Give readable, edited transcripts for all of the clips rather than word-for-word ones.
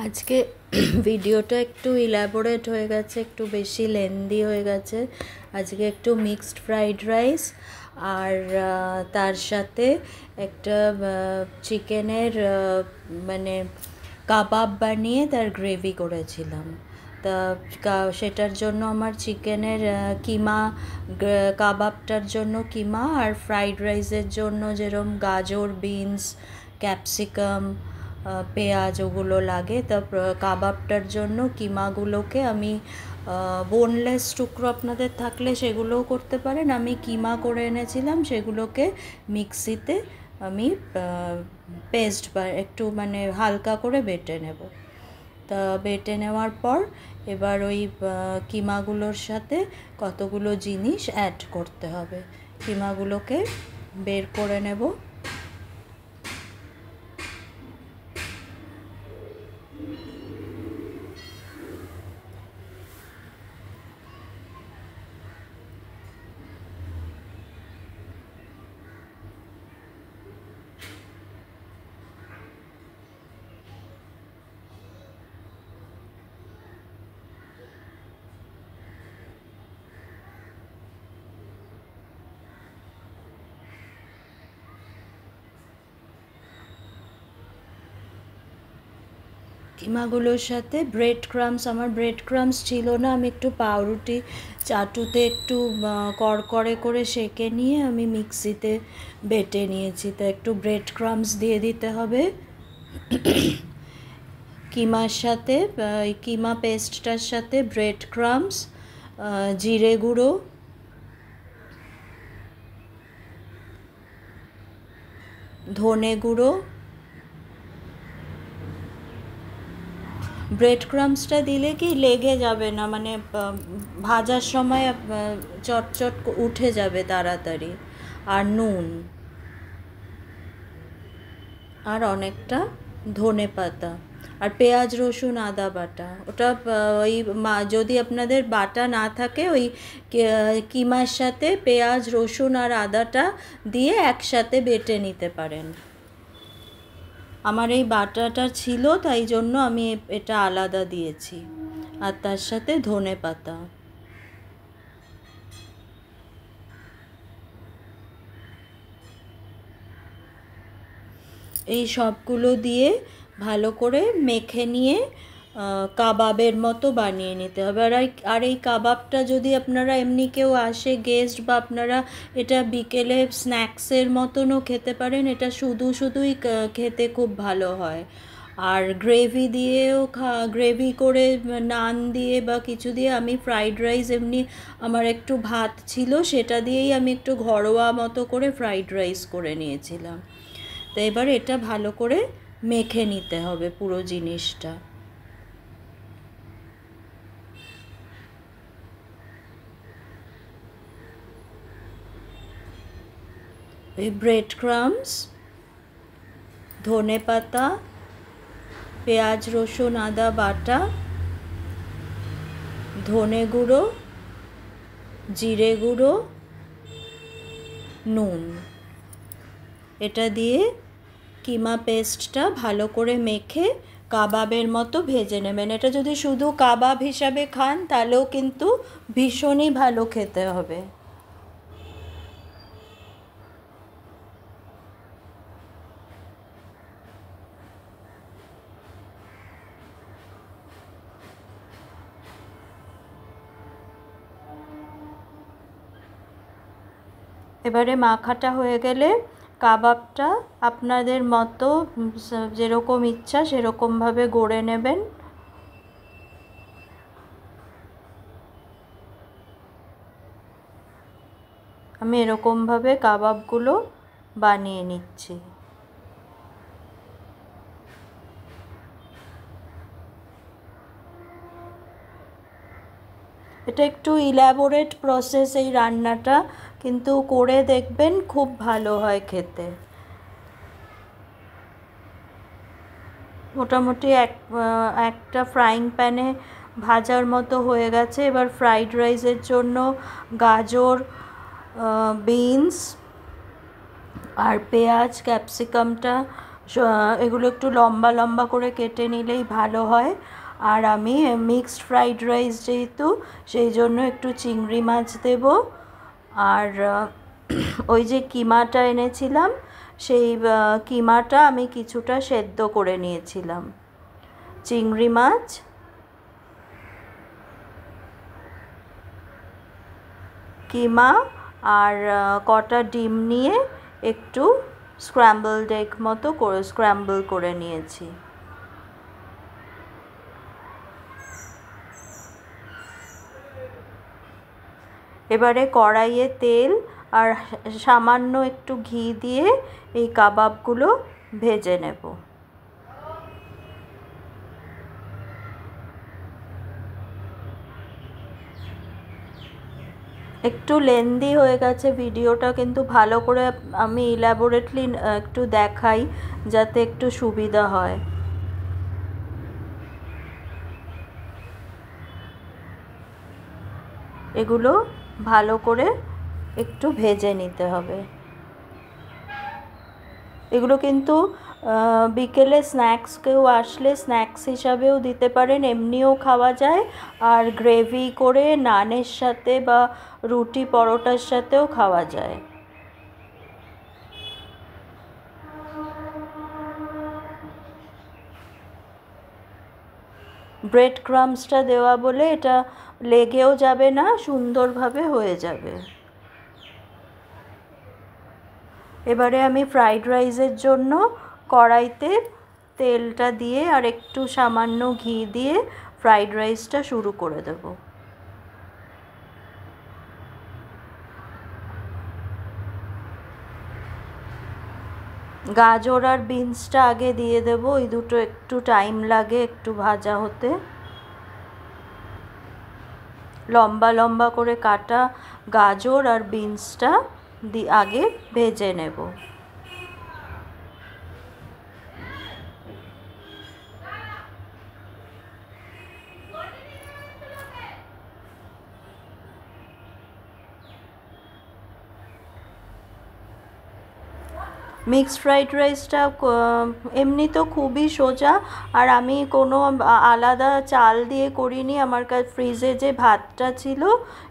আজকে ভিডিওটা একটু ইলাবোরেট হয়ে গেছে, একটু বেশি লেন্দি হয়ে গেছে। আজকে একটু মিক্সড ফ্রাইড রাইস আর তার সাথে একটা চিকেনের মানে কাবাব বানিয়ে তার গ্রেভি করেছিলাম। তা সেটার জন্য আমার চিকেনের কিমা, কাবাবটার জন্য কিমা, আর ফ্রাইড রাইসের জন্য যেরকম গাজর, বিনস, ক্যাপসিকাম, পেঁয়াজ ওগুলো লাগে। তা কাবাবটার জন্য কিমাগুলোকে আমি বোনলেস টুকরো আপনাদের থাকলে সেগুলোও করতে পারেন। আমি কিমা করে এনেছিলাম, সেগুলোকে মিক্সিতে আমি পেস্ট বা একটু মানে হালকা করে বেটে নেব। তা বেটে নেওয়ার পর এবার ওই কিমাগুলোর সাথে কতগুলো জিনিস অ্যাড করতে হবে। কিমাগুলোকে বের করে নেব। কিমাগুলোর সাথে ব্রেড ক্রাম্বস, আমার ব্রেড ক্রাম্বস ছিল না, আমি একটু পাউরুটি চাটুতে একটু কড়কড়ে করে সেঁকে নিয়ে আমি মিক্সিতে বেটে নিয়েছি। তো একটু ব্রেড ক্রাম্বস দিয়ে দিতে হবে কিমার সাথে। কিমা পেস্টটার সাথে ব্রেড ক্রাম্বস, জিরে গুঁড়ো, ধনে গুঁড়ো। ব্রেড ক্রাম্বসটা দিলে কি লেগে যাবে না, মানে ভাজার সময় চটচট উঠে যাবে তাড়াতাড়ি। আর নুন, আর অনেকটা ধনে পাতা, আর পেঁয়াজ, রসুন, আদা বাটা। ওটা ওই যদি আপনাদের বাটা না থাকে, ওই কিমার সাথে পেঁয়াজ, রসুন আর আদাটা দিয়ে একসাথে বেটে নিতে পারেন। আমার এই বাটাটা ছিল, তাই জন্য আমি এটা আলাদা দিয়েছি। আর তার সাথে ধনে পাতা। এই সবগুলো দিয়ে ভালো করে মেখে নিয়ে কাবাবের মতো বানিয়ে নিতে হবে। আর এই কাবাবটা যদি আপনারা এমনি কেউ আসে গেস্ট, বা আপনারা এটা বিকেলে স্ন্যাক্সের মতনও খেতে পারেন। এটা শুধুই খেতে খুব ভালো হয়। আর গ্রেভি দিয়েও গ্রেভি করে নান দিয়ে বা কিছু দিয়ে, আমি ফ্রাইড রাইস এমনি আমার একটু ভাত ছিল, সেটা দিয়েই আমি একটু ঘরোয়া মতো করে ফ্রাইড রাইস করে নিয়েছিলাম। তো এবার এটা ভালো করে মেখে নিতে হবে পুরো জিনিসটা। এই ব্রেড ক্রাম্বস, ধনে পাতা, পেঁয়াজ, রসুন, আদা বাটা, ধনে গুঁড়ো, জিরে গুঁড়ো, নুন, এটা দিয়ে কিমা পেস্টটা ভালো করে মেখে কাবাবের মতো ভেজে নেবেন। এটা যদি শুধু কাবাব হিসাবে খান তাহলেও কিন্তু ভীষণই ভালো খেতে হবে। এবারে মাখাটা হয়ে গেলে কাবাবটা আপনাদের মতো যেরকম ইচ্ছা সেরকমভাবে গড়ে নেবেন। আমি এরকমভাবে কাবাবগুলো বানিয়ে নিচ্ছি। এটা একটু ইলাবোরেট প্রসেস এই রান্নাটা, কিন্তু করে দেখবেন খুব ভালো হয় খেতে। মোটামুটি একটা ফ্রাইং প্যানে ভাজার মতো হয়ে গেছে। এবার ফ্রাইড রাইসের জন্য গাজর, বিনস আর পেঁয়াজ, ক্যাপসিকামটা এগুলো একটু লম্বা লম্বা করে কেটে নিলেই ভালো হয়। আর আমি মিক্সড ফ্রাইড রাইস যেহেতু, সেই জন্য একটু চিংড়ি মাছ দেব। আর ওই যে কিমাটা এনেছিলাম, সেই কিমাটা আমি কিছুটা সেদ্ধ করে নিয়েছিলাম। চিংড়ি মাছ, কিমা আর কটা ডিম নিয়ে একটু স্ক্র্যাম্বলড এগ মতো করে স্ক্র্যাম্বল করে নিয়েছি। এবারে কড়াইয়ে তেল আর সামান্য একটু ঘি দিয়ে এই কাবাবগুলো ভেজে নেব। একটু লেন্দি হয়ে গেছে ভিডিওটা, কিন্তু ভালো করে আমি ইলাবোরেটলি একটু দেখাই যাতে একটু সুবিধা হয়। এগুলো ভালো করে একটু ভেজে নিতে হবে। এগুলো কিন্তু বিকেলে স্ন্যাক্স, কেউ আসলে স্ন্যাক্স হিসাবেও দিতে পারেন, এমনিও খাওয়া যায়। আর গ্রেভি করে নানের সাথে বা রুটি পরোটার সাথেও খাওয়া যায়। ব্রেড ক্রাম্বসটা দেওয়া বলে এটা লেগেও যাবে না, সুন্দরভাবে হয়ে যাবে। এবারে আমি ফ্রাইড রাইসের জন্য কড়াইতে তেলটা দিয়ে আর একটু সামান্য ঘি দিয়ে ফ্রাইড রাইসটা শুরু করে দেব। গাজর আর বিনসটা আগে দিয়ে দেব, ওই দুটো একটু টাইম লাগে একটু ভাজা হতে। লম্বা লম্বা করে কাটা গাজর আর বিনসটা আগে ভেজে নেব। মিক্সড ফ্রাইড রাইসটা এমনি তো খুবই সোজা, আর আমি কোনো আলাদা চাল দিয়ে করিনি। আমার কাছে ফ্রিজে যে ভাতটা ছিল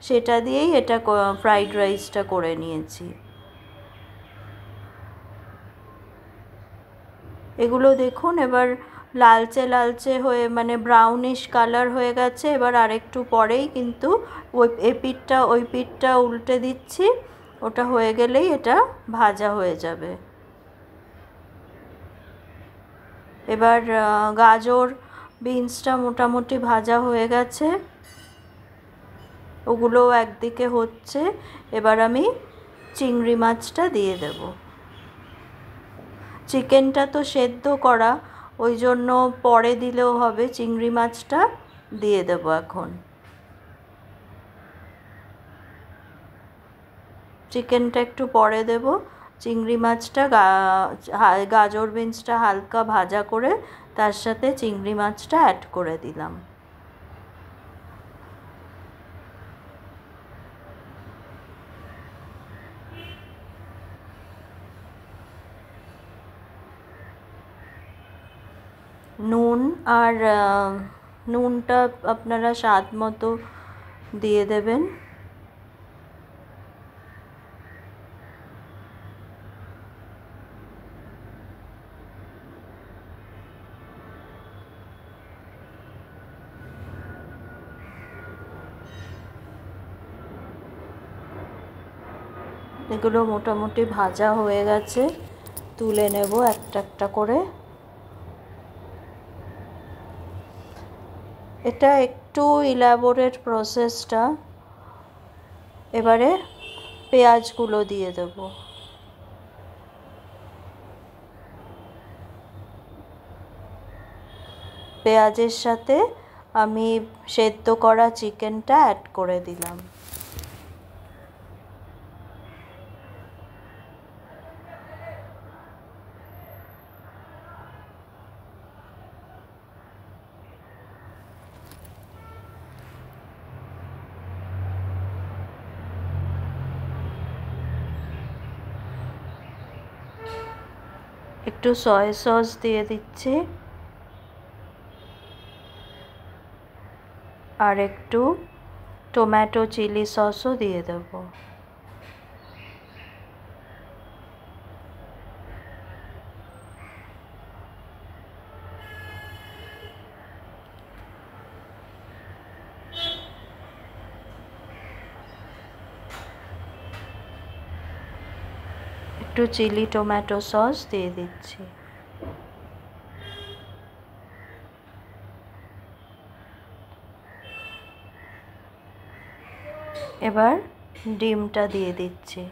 সেটা দিয়েই এটা ফ্রাইড রাইসটা করে নিয়েছি। এগুলো দেখুন এবার লালচে লালচে হয়ে মানে ব্রাউনিশ কালার হয়ে গেছে। এবার আরেকটু পরেই কিন্তু ওই পিঠটা উল্টে দিচ্ছি, ওটা হয়ে গেলেই এটা ভাজা হয়ে যাবে। এবার গাজর বিনসটা মোটামুটি ভাজা হয়ে গেছে, ওগুলোও একদিকে হচ্ছে। এবার আমি চিংড়ি মাছটা দিয়ে দেব। চিকেনটা তো সেদ্ধ করা, ওই জন্য পরে দিলেও হবে, চিংড়ি মাছটা দিয়ে দেব এখন। চিকেনটা একটু পরে দেব, চিংড়ি মাছটা গাজর বিনসটা হালকা ভাজা করে তার সাথে চিংড়ি মাছটা অ্যাড করে দিলাম। নুন আর নুনটা আপনারা স্বাদ মতো দিয়ে দেবেন। এগুলো মোটামুটি ভাজা হয়ে গেছে, তুলে নেব একটা একটা করে। এটা একটু ইলাবোরেট প্রসেসটা। এবারে পেঁয়াজগুলো দিয়ে দেব। পেঁয়াজের সাথে আমি সেদ্ধ করা চিকেনটা অ্যাড করে দিলাম। একটু একটু সয়া সস দিয়ে দিচ্ছি, আর একটু টমেটো চিলি সসও দিয়ে দেবো। একটু চিলি টমেটো সস দিয়ে দিচ্ছি। এবার ডিমটা দিয়ে দিচ্ছি।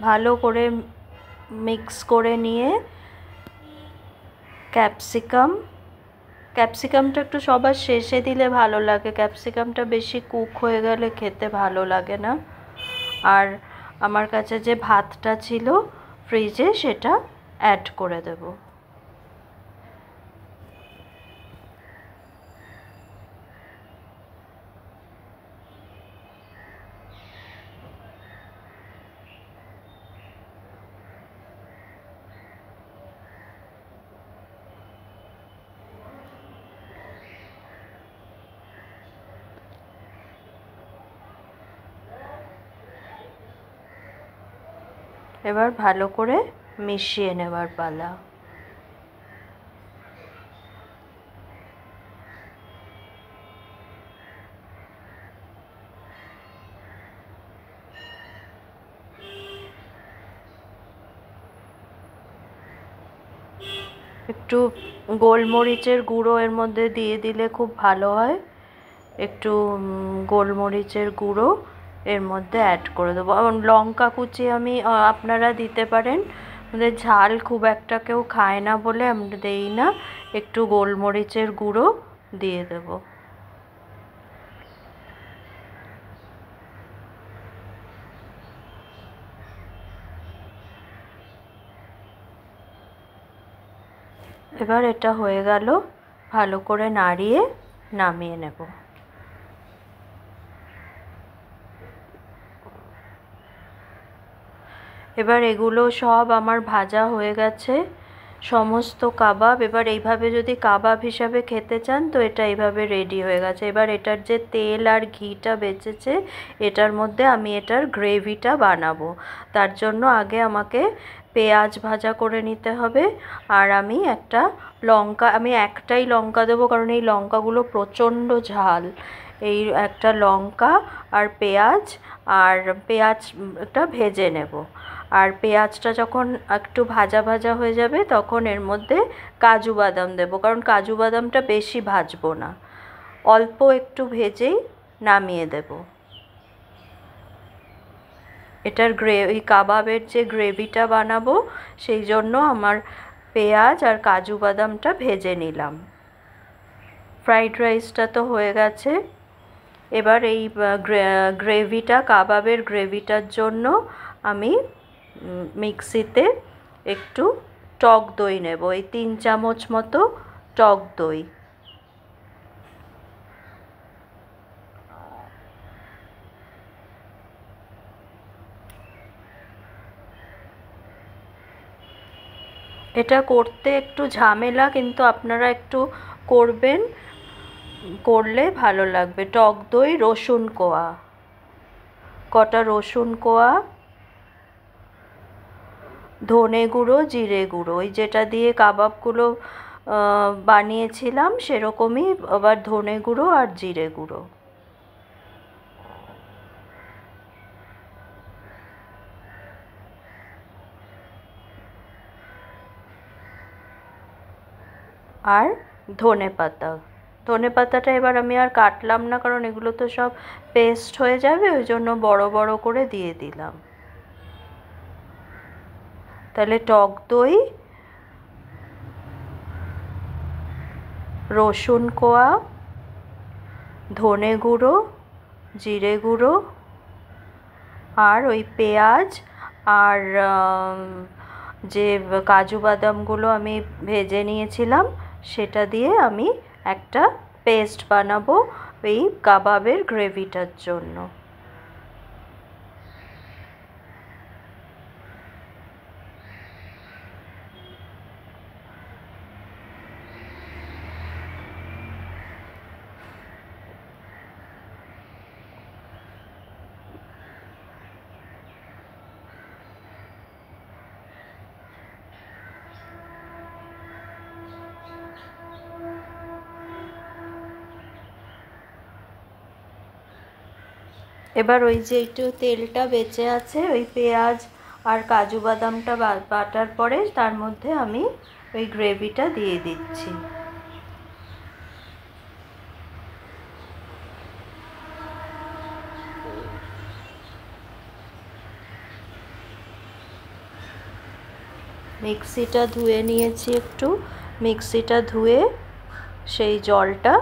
ভালো করে মিক্স করে নিয়ে ক্যাপসিকামটা একটু সবার শেষে দিলে ভালো লাগে, ক্যাপসিকামটা বেশি কুক হয়ে গেলে খেতে ভালো লাগে না। আর আমার কাছে যে ভাতটা ছিল ফ্রিজে সেটা অ্যাড করে দেব। এবার ভালো করে মিশিয়ে নেবার পালা। একটু গোলমরিচের গুঁড়ো এর মধ্যে দিয়ে দিলে খুব ভালো হয়। একটু গোলমরিচের গুঁড়ো এর মধ্যে অ্যাড করে দেবো। লঙ্কা কুচি আমি আপনারা দিতে পারেন, আমাদের ঝাল খুব একটা কেউ খায় না বলে আমরা দেই না। একটু গোলমরিচের গুঁড়ো দিয়ে দেবো। এবার এটা হয়ে গেল, ভালো করে নাড়িয়ে নামিয়ে নেব। এবার এগুলো সব আমার ভাজা হয়ে গেছে, সমস্ত কাবাব। এবার এইভাবে যদি কাবাব হিসাবে খেতে চান তো এটা এইভাবে রেডি হয়ে গেছে। এবার এটার যে তেল আর ঘিটা বেঁচেছে এটার মধ্যে আমি এটার গ্রেভিটা বানাবো। তার জন্য আগে আমাকে পেঁয়াজ ভাজা করে নিতে হবে। আর আমি একটাই লঙ্কা দেবো, কারণ এই লঙ্কাগুলো প্রচণ্ড ঝাল। এই একটা লঙ্কা আর পেঁয়াজটা ভেজে নেব। আর পেঁয়াজটা যখন একটু ভাজা ভাজা হয়ে যাবে তখন এর মধ্যে কাজু বাদাম দেবো, কারণ কাজু বাদামটা বেশি ভাজবো না, অল্প একটু ভেজেই নামিয়ে দেব। এটার কাবাবের যে গ্রেভিটা বানাবো সেই জন্য আমার পেঁয়াজ আর কাজু বাদামটা ভেজে নিলাম। ফ্রাইড রাইসটা তো হয়ে গেছে। এবার এই কাবাবের গ্রেভিটার জন্য আমি মিক্সিতে একটু টক দই নেব, এই 3 চামচ মতো টক দই। এটা করতে একটু ঝামেলা, কিন্তু আপনারা একটু করলে ভালো লাগবে। টক দই, রসুন কোয়া, কটা রসুন কোয়া, ধনে গুঁড়ো, জিরে গুঁড়ো, ওই যেটা দিয়ে কাবাবগুলো বানিয়েছিলাম সেরকমই আবার ধনে গুঁড়ো আর জিরে গুঁড়ো। আর ধনে পাতাটা এবার আমি আর কাটলাম না, কারণ এগুলো তো সব পেস্ট হয়ে যাবে, ওই জন্য বড় বড় করে দিয়ে দিলাম। তাহলে টক দই, রসুন কোয়া, ধনে গুঁড়ো, জিরে গুঁড়ো আর ওই পেঁয়াজ আর যে কাজু বাদামগুলো আমি ভেজে নিয়েছিলাম সেটা দিয়ে আমি একটা পেস্ট বানাবো এই কাবাবের গ্রেভিটার জন্য। এবার ওই যে একটু তেলটা বেঁচে আছে, ওই পেঁয়াজ আর কাজু বাদামটা বাটার পরে তার মধ্যে আমি ওই গ্রেভিটা দিয়ে দিচ্ছি। মিক্সিটা ধুয়ে নিয়েছি, একটু মিক্সিটা ধুয়ে সেই জলটা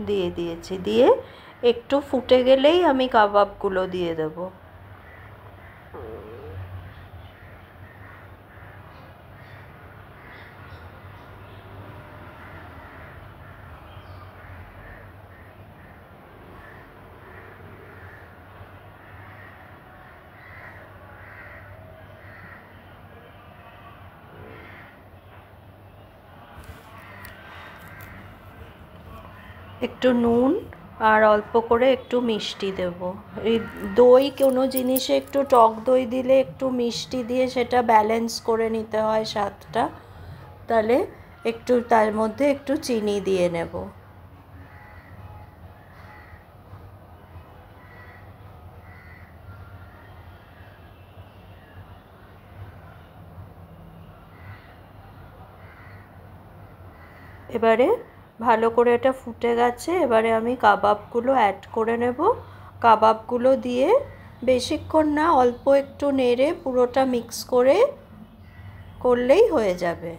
দিয়ে দিয়েছি, দিয়ে একটু ফুটে গেলেই আমি কাবাবগুলো দিয়ে দেব। একটু নুন আর অল্প করে একটু মিষ্টি দেব। এই দই, কোনো জিনিসে একটু টক দই দিলে একটু মিষ্টি দিয়ে সেটা ব্যালেন্স করে নিতে হয় স্বাদটা, তাহলে একটু তার মধ্যে একটু চিনি দিয়ে নেব। এবারে ভালো করে এটা ফুটে গেছে, এবারে আমি কাবাবগুলো অ্যাড করে নেব। কাবাবগুলো দিয়ে বেশিক্ষণ না, অল্প একটু নেড়ে পুরোটা মিক্স করলেই হয়ে যাবে।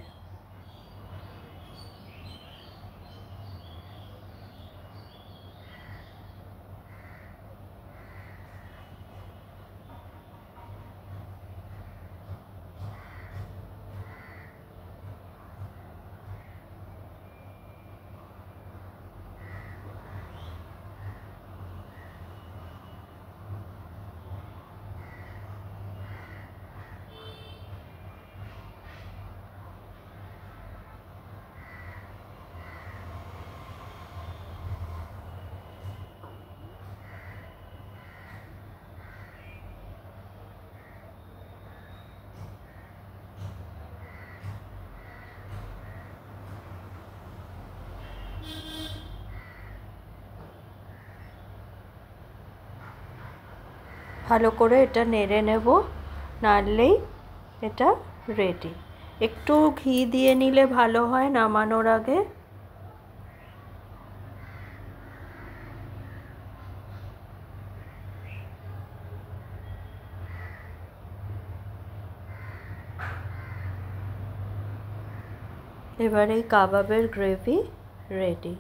ভালো করে এটা নেড়ে নেব, নাড়লেই এটা রেডি। একটু ঘি দিয়ে নিলে ভালো হয় নামানোর আগে। এবারে কাবাবের গ্রেভি রেডি।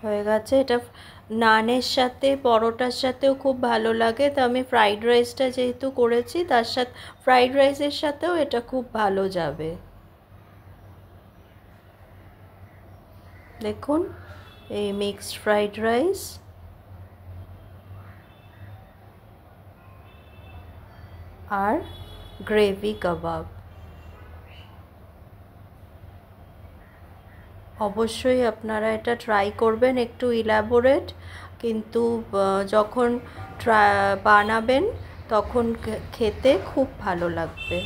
হয়ে গেছে। এটা নানের সাথে, পরোটার সাথেও খুব ভালো লাগে। তো আমি ফ্রাইড রাইসটা যেহেতু করেছি, তার সাথে ফ্রাইড রাইসের সাথেও এটা খুব ভালো যাবে। দেখুন, এই মিক্সড ফ্রাইড রাইস আর গ্রেভি কাবাব। অবশ্যই আপনারা এটা ট্রাই করবেন, একটু ইলাবোরেট, কিন্তু যখন বানাবেন তখন খেতে খুব ভালো লাগবে।